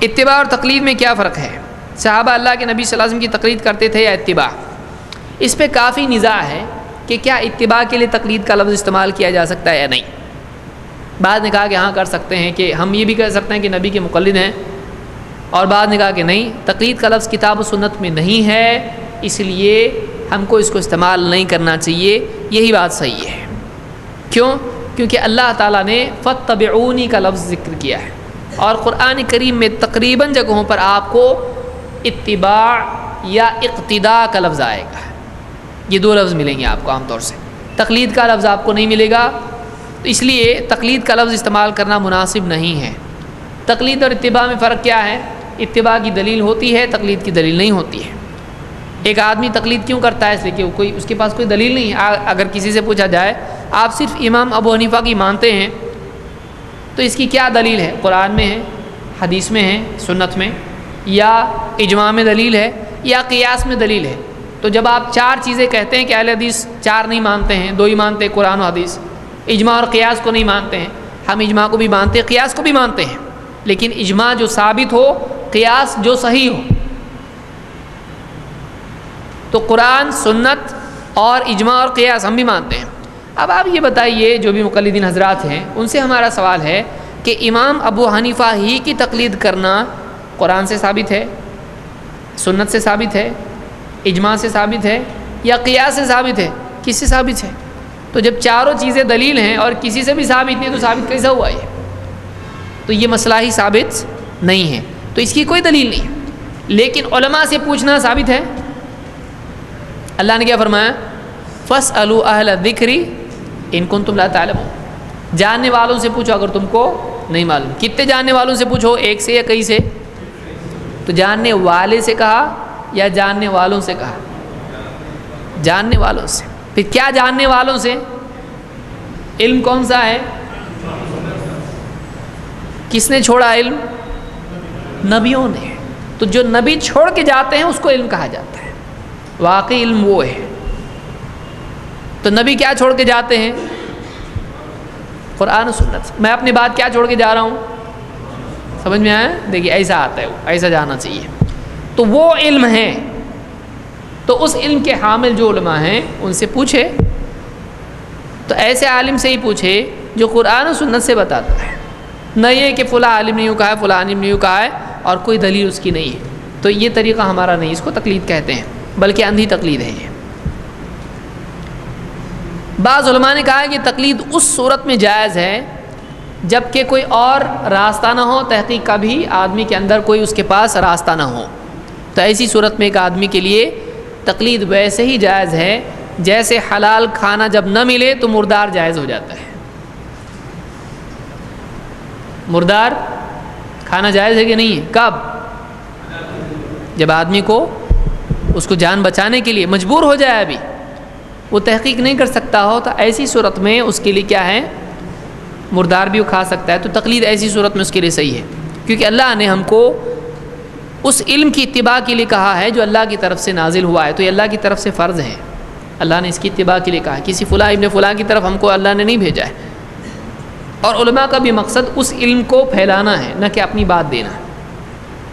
اتباع اور تقلید میں کیا فرق ہے؟ صحابہ اللہ کے نبی صلی اللہ علیہ وسلم کی تقلید کرتے تھے یا اتباع؟ اس پہ کافی نزاع ہے کہ کیا اتباع کے لیے تقلید کا لفظ استعمال کیا جا سکتا ہے یا نہیں۔ بعض نے کہا کہ ہاں کر سکتے ہیں، کہ ہم یہ بھی کہہ سکتے ہیں کہ نبی کے مقلد ہیں، اور بعض نے کہا کہ نہیں، تقلید کا لفظ کتاب و سنت میں نہیں ہے، اس لیے ہم کو اس کو استعمال نہیں کرنا چاہیے۔ یہی بات صحیح ہے۔ کیوں؟ کیونکہ اللہ تعالیٰ نے فاتبعونی کا لفظ ذکر کیا ہے، اور قرآن کریم میں تقریباً جگہوں پر آپ کو اتباع یا اقتداء کا لفظ آئے گا۔ یہ دو لفظ ملیں گے آپ کو عام طور سے، تقلید کا لفظ آپ کو نہیں ملے گا، تو اس لیے تقلید کا لفظ استعمال کرنا مناسب نہیں ہے۔ تقلید اور اتباع میں فرق کیا ہے؟ اتباع کی دلیل ہوتی ہے، تقلید کی دلیل نہیں ہوتی ہے۔ ایک آدمی تقلید کیوں کرتا ہے؟ اس لیے کہ اس کے پاس کوئی دلیل نہیں ہے۔ اگر کسی سے پوچھا جائے آپ صرف امام ابو حنیفہ کی مانتے ہیں تو اس کی کیا دلیل ہے؟ قرآن میں ہے، حدیث میں ہے، سنت میں، یا اجماع میں دلیل ہے، یا قیاس میں دلیل ہے۔ تو جب آپ چار چیزیں کہتے ہیں کہ اہل حدیث چار نہیں مانتے ہیں، دو ہی مانتے ہیں، قرآن و حدیث، اجماع اور قیاس کو نہیں مانتے ہیں۔ ہم اجماع کو بھی مانتے ہیں، قیاس کو بھی مانتے ہیں، لیکن اجماع جو ثابت ہو، قیاس جو صحیح ہو۔ تو قرآن، سنت اور اجماع اور قیاس ہم بھی مانتے ہیں۔ اب آپ یہ بتائیے، جو بھی مقلدین حضرات ہیں ان سے ہمارا سوال ہے کہ امام ابو حنیفہ ہی کی تقلید کرنا قرآن سے ثابت ہے، سنت سے ثابت ہے، اجماع سے ثابت ہے، یا قیاس سے ثابت ہے؟ کس سے ثابت ہے؟ تو جب چاروں چیزیں دلیل ہیں اور کسی سے بھی ثابت نہیں تو ثابت کیسا ہوا یہ؟ تو یہ مسئلہ ہی ثابت نہیں ہے، تو اس کی کوئی دلیل نہیں ہے۔ لیکن علماء سے پوچھنا ثابت ہے۔ اللہ نے کیا فرمایا؟ فَاسْأَلُوا أَهْلَ الذِّكْرِ إِن كُنتُمْ لَا تَعْلَمُونَ، جاننے والوں سے پوچھو اگر تم کو نہیں معلوم۔ کتنے جاننے والوں سے پوچھو؟ ایک سے یا کئی سے؟ تو جاننے والے سے کہا یا جاننے والوں سے کہا؟ جاننے والوں سے۔ پھر کیا جاننے والوں سے؟ علم کون سا ہے؟ کس نے چھوڑا علم؟ نبیوں نے۔ تو جو نبی چھوڑ کے جاتے ہیں اس کو علم کہا جاتا ہے، واقعی علم وہ ہے۔ تو نبی کیا چھوڑ کے جاتے ہیں؟ قرآن و سنت۔ میں اپنی بات کیا چھوڑ کے جا رہا ہوں؟ سمجھ میں آیا؟ دیکھیے ایسا آتا ہے، ایسا جانا چاہیے۔ تو وہ علم ہے، تو اس علم کے حامل جو علماء ہیں ان سے پوچھے، تو ایسے عالم سے ہی پوچھے جو قرآن و سنت سے بتاتا ہے، نہ یہ کہ فلاں عالم نے یوں کہا ہے، فلاں عالم نے یوں کہا ہے اور کوئی دلیل اس کی نہیں ہے۔ تو یہ طریقہ ہمارا نہیں، اس کو تقلید کہتے ہیں، بلکہ اندھی تقلید ہے یہ۔ بعض علماء نے کہا ہے کہ تقلید اس صورت میں جائز ہے جب کہ کوئی اور راستہ نہ ہو، تحقیق کا بھی آدمی کے اندر کوئی اس کے پاس راستہ نہ ہو، تو ایسی صورت میں ایک آدمی کے لیے تقلید ویسے ہی جائز ہے جیسے حلال کھانا جب نہ ملے تو مردار جائز ہو جاتا ہے۔ مردار کھانا جائز ہے کہ نہیں ہے؟ کب؟ جب آدمی کو اس کو جان بچانے کے لیے مجبور ہو جائے، ابھی وہ تحقیق نہیں کر سکتا ہو، تو ایسی صورت میں اس کے لیے کیا ہے؟ مردار بھی وہ کھا سکتا ہے۔ تو تقلید ایسی صورت میں اس کے لیے صحیح ہے، کیونکہ اللہ نے ہم کو اس علم کی اتباع کے لیے کہا ہے جو اللہ کی طرف سے نازل ہوا ہے، تو یہ اللہ کی طرف سے فرض ہے، اللہ نے اس کی اتباع کے لیے کہا ہے۔ کسی فلاں ابن فلاں کی طرف ہم کو اللہ نے نہیں بھیجا ہے۔ اور علماء کا بھی مقصد اس علم کو پھیلانا ہے، نہ کہ اپنی بات دینا ہے۔